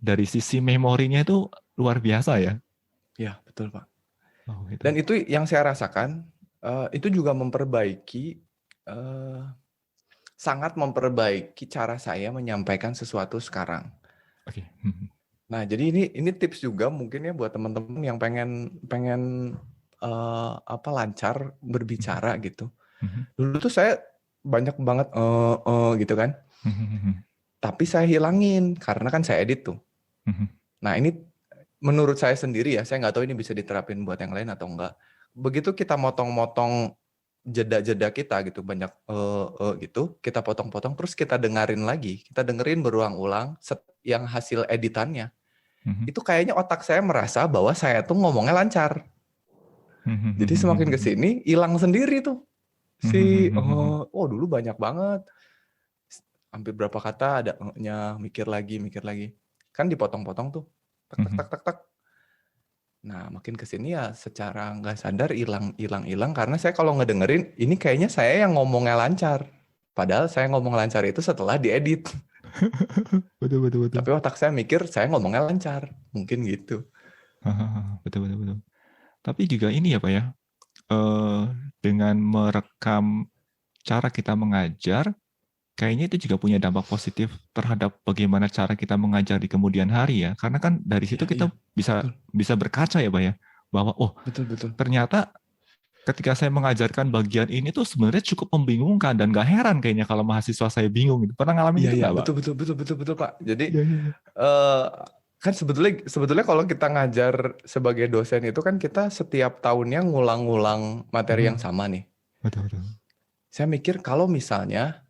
dari sisi memorinya itu luar biasa ya. Ya, betul Pak. Oh, gitu. Dan itu yang saya rasakan, itu juga sangat memperbaiki cara saya menyampaikan sesuatu sekarang. Oke. Nah, jadi ini tips juga mungkin ya buat teman-teman yang pengen lancar berbicara gitu. Dulu tuh saya banyak banget gitu kan. Tapi saya hilangin karena kan saya edit tuh. Nah, ini menurut saya sendiri ya, saya nggak tahu ini bisa diterapin buat yang lain atau enggak. Begitu kita motong-motong jeda-jeda kita gitu, banyak gitu, kita potong-potong terus kita dengerin berulang-ulang yang hasil editannya. Itu kayaknya otak saya merasa bahwa saya tuh ngomongnya lancar. Jadi semakin kesini hilang sendiri tuh dulu banyak banget, hampir berapa kata ada mikir lagi kan dipotong-potong tuh tak. Nah, makin kesini ya secara nggak sadar hilang karena saya kalau ngedengerin ini kayaknya saya yang ngomongnya lancar. Padahal saya ngomong lancar itu setelah diedit. Betul. Tapi otak saya mikir saya ngomongnya lancar. Mungkin gitu. Betul. Tapi juga ini ya Pak ya, dengan merekam cara kita mengajar, kayaknya itu juga punya dampak positif terhadap bagaimana cara kita mengajar di kemudian hari ya. Karena kan dari situ Iya, kita iya, bisa betul, bisa berkaca ya, Pak ya, bahwa oh betul, betul. ternyata ketika saya mengajarkan bagian ini tuh sebenarnya cukup membingungkan dan gak heran kayaknya kalau mahasiswa saya bingung gitu. Pernah ngalamin Iya, itu iya, nggak, Pak? betul, betul, betul, betul, betul, Pak. Jadi Iya, iya, iya. eh kan sebetulnya kalau kita ngajar sebagai dosen itu kan kita setiap tahunnya ngulang-ngulang materi yang Mhm. sama nih. Betul, betul. Saya mikir kalau misalnya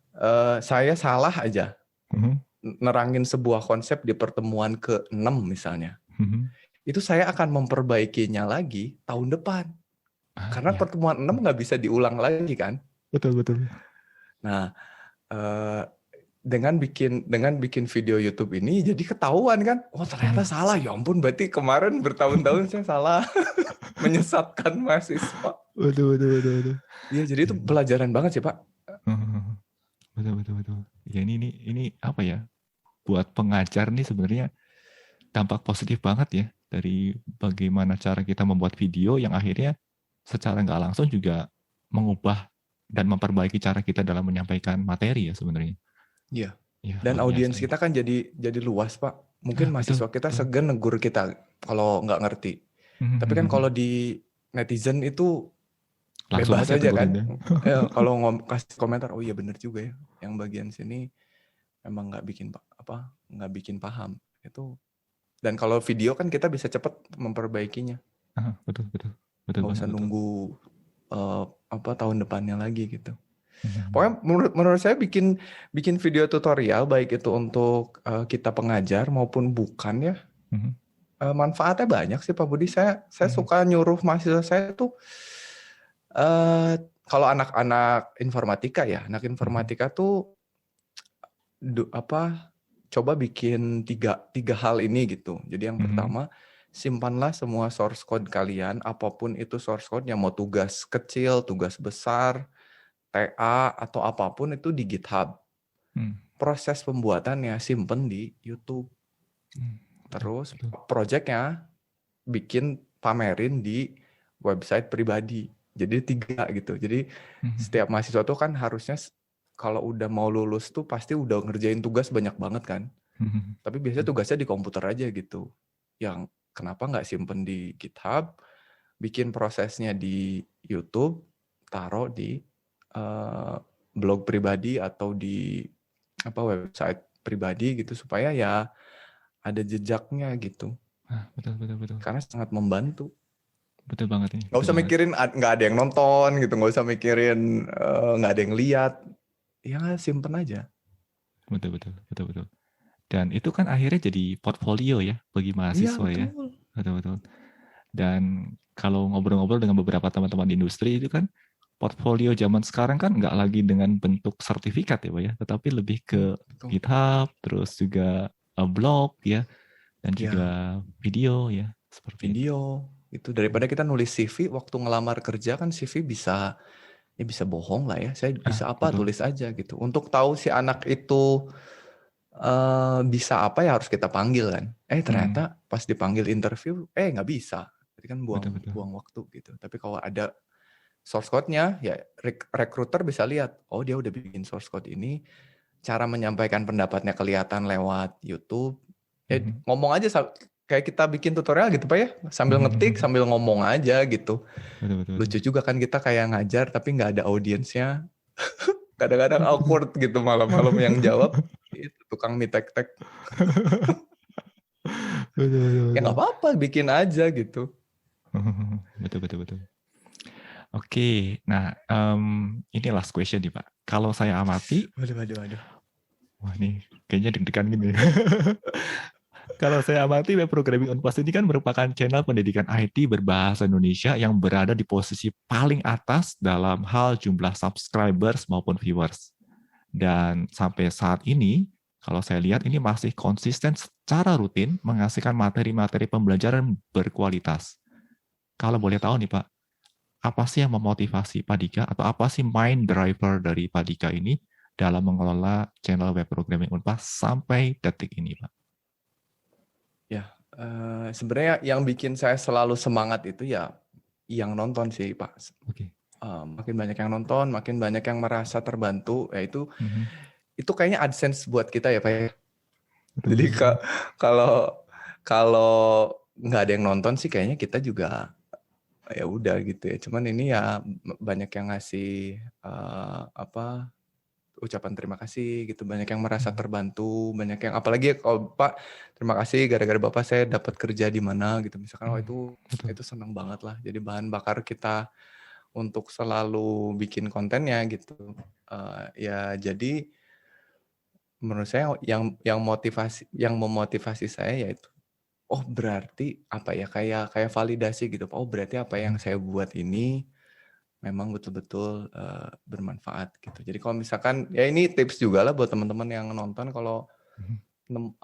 saya salah aja Mhm. nerangin sebuah konsep di pertemuan ke-6 misalnya, Mhm. itu saya akan memperbaikinya lagi tahun depan. Ah, Karena iya. pertemuan 6 nggak bisa diulang lagi kan. Betul, betul. Nah, eh, dengan bikin video YouTube ini jadi ketahuan kan, oh ternyata Mhm. salah. Ya ampun, berarti kemarin bertahun-tahun saya salah menyesatkan mahasiswa. Betul, betul, betul, betul. Iya, jadi itu Iya. pelajaran banget sih, Pak. Mhm. Betul, betul, betul. Ya ini apa ya? Buat pengajar nih sebenarnya dampak positif banget ya dari bagaimana cara kita membuat video yang akhirnya secara nggak langsung juga mengubah dan memperbaiki cara kita dalam menyampaikan materi ya sebenarnya. Iya. Ya Dan luar biasa audiens ini. kita kan jadi luas, Pak. Mungkin Ah, betul, mahasiswa kita betul. segan negur kita kalau nggak ngerti. Tapi kan Mhm. kalau di netizen itu Langsung bebas aja aja tegurin kan. ya. Kalau kasih komentar, oh iya bener juga ya. Yang bagian sini emang nggak bikin paham. Itu. Dan kalau video kan kita bisa cepet memperbaikinya. Ah, betul, betul. Betul Nggak banget, usah betul. nunggu tahun depannya lagi gitu. Mhm. Pokoknya menurut saya bikin video tutorial baik itu untuk kita pengajar maupun bukan ya, Mhm. manfaatnya banyak sih Pak Budi. Saya Mhm. suka nyuruh mahasiswa saya tuh kalau anak-anak informatika ya, anak Mhm. informatika tuh coba bikin tiga hal ini gitu. Jadi yang Mhm. pertama, simpanlah semua source code kalian, apapun itu source code-nya, mau tugas kecil, tugas besar, TA atau apapun itu di GitHub. Mhm. Proses pembuatannya simpen di YouTube. Mhm. Betul, Terus betul. projectnya bikin pamerin di website pribadi. Jadi 3 gitu. Jadi Mhm. setiap mahasiswa tuh kan harusnya kalau udah mau lulus tuh pasti udah ngerjain tugas banyak banget kan. Mhm. Tapi biasanya tugasnya di komputer aja gitu. Yang kenapa nggak simpen di GitHub, bikin prosesnya di YouTube, taruh di blog pribadi atau di website pribadi gitu supaya ya ada jejaknya gitu. Ah, betul, betul, betul. Karena sangat membantu. Betul banget ini, Nggak betul usah banget. mikirin nggak ada yang nonton gitu, nggak usah mikirin nggak ada yang lihat. Ya simpen aja. Betul, betul, betul, betul. Dan itu kan akhirnya jadi portfolio ya bagi Iya mahasiswa ya. betul. Betul, betul. Dan kalau ngobrol-ngobrol dengan beberapa teman-teman di industri itu kan portfolio zaman sekarang kan nggak lagi dengan bentuk sertifikat ya Pak ya, tetapi lebih ke Betul. GitHub, terus juga blog ya, dan juga Ya video ya, seperti itu. video itu daripada kita nulis CV waktu ngelamar kerja kan CV bisa bohong lah ya. Saya Ah, bisa apa betul. tulis aja gitu. Untuk tahu si anak itu bisa apa ya harus kita panggil kan. Hmm, Ternyata pas dipanggil interview, nggak bisa. Jadi kan betul, buang betul. buang waktu gitu. Tapi kalau ada source code-nya, ya recruiter bisa lihat, oh dia udah bikin source code ini, cara menyampaikan pendapatnya kelihatan lewat YouTube. Mhm. Ngomong aja kayak kita bikin tutorial gitu Pak ya, sambil ngetik, sambil ngomong aja gitu. Betul, betul, betul. Lucu juga kan kita kayak ngajar tapi nggak ada audiensnya. Kadang-kadang awkward gitu malam-malam yang jawab itu tukang mie tek-tek. Betul, betul, Ya betul. nggak apa-apa, bikin aja gitu. Betul, betul, betul. Oke, nah ini last question nih Pak. Kalau saya amati, Waduh. wah ini kayaknya deg-degan gini. Kalau saya amati Web Programming Unpas ini kan merupakan channel pendidikan IT berbahasa Indonesia yang berada di posisi paling atas dalam hal jumlah subscribers maupun viewers. Dan sampai saat ini, kalau saya lihat ini masih konsisten secara rutin menghasilkan materi-materi pembelajaran berkualitas. Kalau boleh tahu nih Pak, apa sih yang memotivasi Pak Dika atau apa sih mind driver dari Pak Dika ini dalam mengelola channel Web Programming Unpas sampai detik ini Pak? Ya, sebenarnya yang bikin saya selalu semangat itu ya yang nonton sih Pak. Oke. Makin banyak yang nonton, makin banyak yang merasa terbantu, yaitu Mhm. itu kayaknya AdSense buat kita ya Pak ya. Betul, Jadi betul. kalau kalau nggak ada yang nonton sih kayaknya kita juga ya udah gitu ya. Cuman ini ya banyak yang ngasih apa ucapan terima kasih gitu, banyak yang merasa terbantu, banyak yang apalagi kalau Pak terima kasih gara-gara Bapak saya dapat kerja di mana gitu misalkan, wah Betul. itu senang banget lah, jadi bahan bakar kita untuk selalu bikin kontennya gitu. Ya jadi menurut saya yang memotivasi saya yaitu oh berarti apa ya, kayak validasi gitu, oh berarti apa yang saya buat ini memang betul-betul bermanfaat gitu. Jadi kalau misalkan ya ini tips juga lah buat teman-teman yang nonton, kalau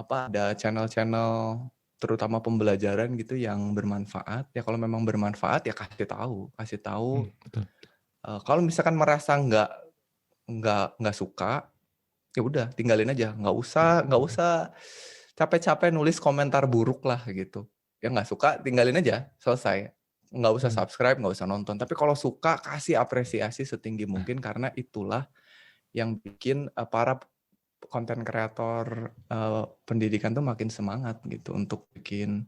ada channel-channel terutama pembelajaran gitu yang bermanfaat, ya kalau memang bermanfaat ya kasih tahu. Betul. Kalau misalkan merasa nggak suka, ya udah tinggalin aja, nggak usah capek-capek nulis komentar buruk lah gitu. Ya nggak suka tinggalin aja, selesai. Nggak usah subscribe, nggak usah nonton. Tapi kalau suka kasih apresiasi setinggi mungkin, karena itulah yang bikin para konten kreator pendidikan tuh makin semangat gitu untuk bikin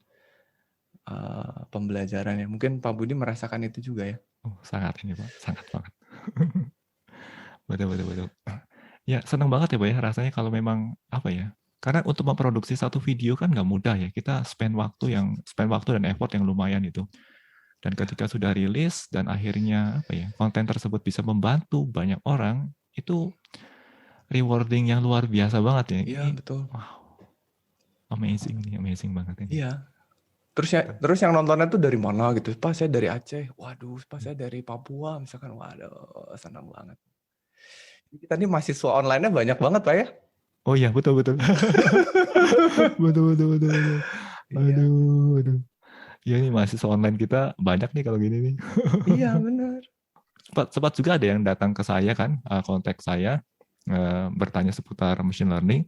pembelajarannya. Mungkin Pak Budi merasakan itu juga ya. Oh, sangat ini Pak, sangat banget. Betul. Ya, senang banget ya Pak ya rasanya kalau memang apa ya? Karena untuk memproduksi satu video kan nggak mudah ya. Kita spend waktu dan effort yang lumayan itu. Dan ketika sudah rilis dan akhirnya apa ya, konten tersebut bisa membantu banyak orang, itu rewarding yang luar biasa banget ya. Iya, Ini betul. wow, amazing banget ini. Iya. Terus yang nontonnya tuh dari mana gitu? Pak saya dari Aceh. Waduh, Pak saya dari Papua misalkan. Waduh, senang banget. Kita nih mahasiswa online-nya banyak banget Pak ya. Oh iya, betul. betul. Iya. Aduh. Ya ini mahasiswa online kita banyak nih kalau gini nih. Iya benar. Sempat juga ada yang datang ke saya kan, kontak saya, bertanya seputar machine learning.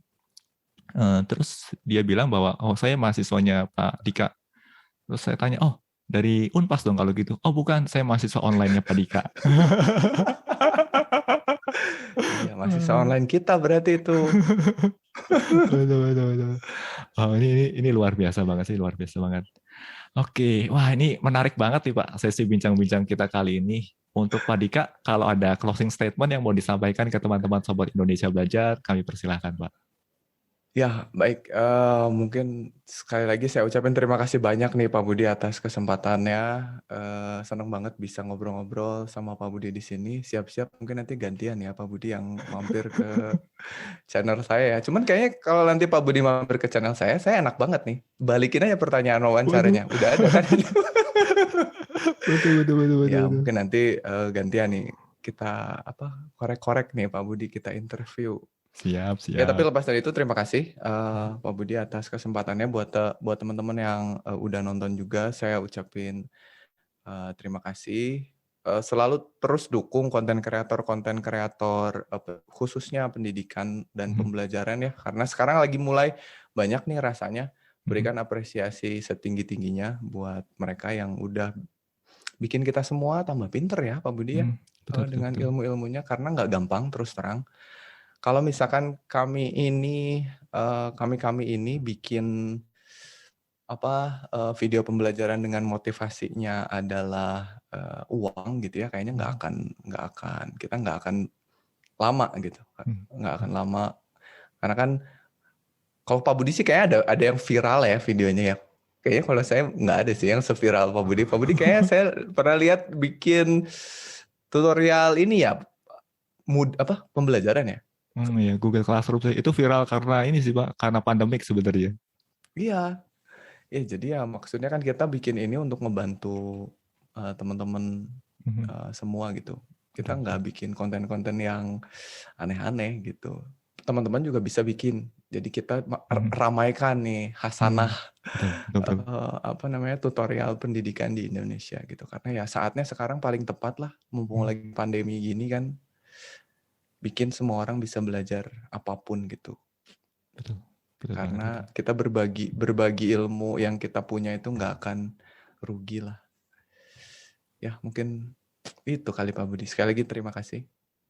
Terus dia bilang bahwa, oh saya mahasiswanya Pak Dika. Terus saya tanya, oh dari Unpas dong kalau gitu. Oh bukan, saya mahasiswa online-nya Pak Dika. Iya, mahasiswa online kita berarti itu. Betul. Oh, ini luar biasa banget sih, luar biasa banget. Oke, wah ini menarik banget nih Pak, sesi bincang-bincang kita kali ini. Untuk Pak Dika, kalau ada closing statement yang mau disampaikan ke teman-teman Sobat Indonesia Belajar, kami persilahkan Pak. Ya, baik. Mungkin sekali lagi saya ucapin terima kasih banyak nih Pak Budi atas kesempatannya. Senang banget bisa ngobrol-ngobrol sama Pak Budi di sini. Siap-siap mungkin nanti gantian ya Pak Budi yang mampir ke channel saya ya. Cuman kayaknya kalau nanti Pak Budi mampir ke channel saya enak banget nih. Balikin aja pertanyaan wawancaranya. Udah ada kan? Betul. Ya, mungkin nanti gantian nih. Kita korek-korek nih Pak Budi, kita interview. Siap. Ya, tapi lepas dari itu terima kasih Pak Budi atas kesempatannya. Buat teman-teman yang udah nonton juga, saya ucapin terima kasih. Selalu terus dukung konten kreator khususnya pendidikan dan pembelajaran ya, karena sekarang lagi mulai banyak nih rasanya. Berikan apresiasi setinggi-tingginya buat mereka yang udah bikin kita semua tambah pinter ya Pak Budi ya. Dengan ilmu-ilmunya, karena nggak gampang terus terang. Kalau misalkan kami ini bikin video pembelajaran dengan motivasinya adalah uang gitu ya, kayaknya kita nggak akan lama gitu, nggak akan lama, karena kan kalau Pak Budi sih kayaknya ada yang viral ya videonya ya. Kayaknya kalau saya nggak ada sih yang seviral Pak Budi. Pak Budi kayaknya saya pernah lihat bikin tutorial ini ya, pembelajaran ya. Ya, Google Classroom itu viral karena ini sih Pak, karena pandemik sebenarnya. Iya. Ya jadi ya maksudnya kan kita bikin ini untuk ngebantu teman-teman semua gitu. Kita nggak bikin konten-konten yang aneh-aneh gitu. Teman-teman juga bisa bikin. Jadi kita ramaikan nih hasanah tutorial pendidikan di Indonesia gitu. Karena ya saatnya sekarang paling tepat lah, mumpung lagi pandemi gini kan, bikin semua orang bisa belajar apapun gitu. Betul. Karena kita berbagi ilmu yang kita punya itu nggak akan rugi lah. Ya mungkin itu kali Pak Budi. Sekali lagi terima kasih.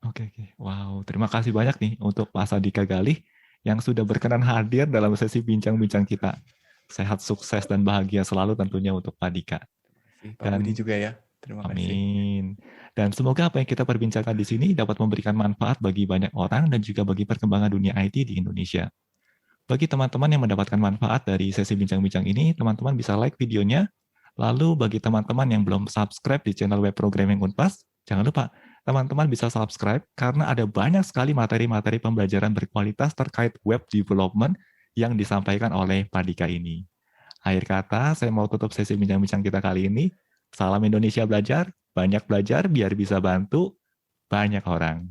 Oke, oke. Wow, terima kasih banyak nih untuk Pak Sandika Galih yang sudah berkenan hadir dalam sesi bincang-bincang kita. Sehat, sukses, dan bahagia selalu tentunya untuk Pak Dika. Terima kasih Pak Budi Dan juga ya. Terima kasih. amin. Dan semoga apa yang kita perbincangkan di sini dapat memberikan manfaat bagi banyak orang dan juga bagi perkembangan dunia IT di Indonesia. Bagi teman-teman yang mendapatkan manfaat dari sesi bincang-bincang ini, teman-teman bisa like videonya. Lalu bagi teman-teman yang belum subscribe di channel Web Programming Unpas, jangan lupa teman-teman bisa subscribe karena ada banyak sekali materi-materi pembelajaran berkualitas terkait web development yang disampaikan oleh Pak Dika ini. Akhir kata, saya mau tutup sesi bincang-bincang kita kali ini. Salam Indonesia belajar, banyak belajar biar bisa bantu banyak orang.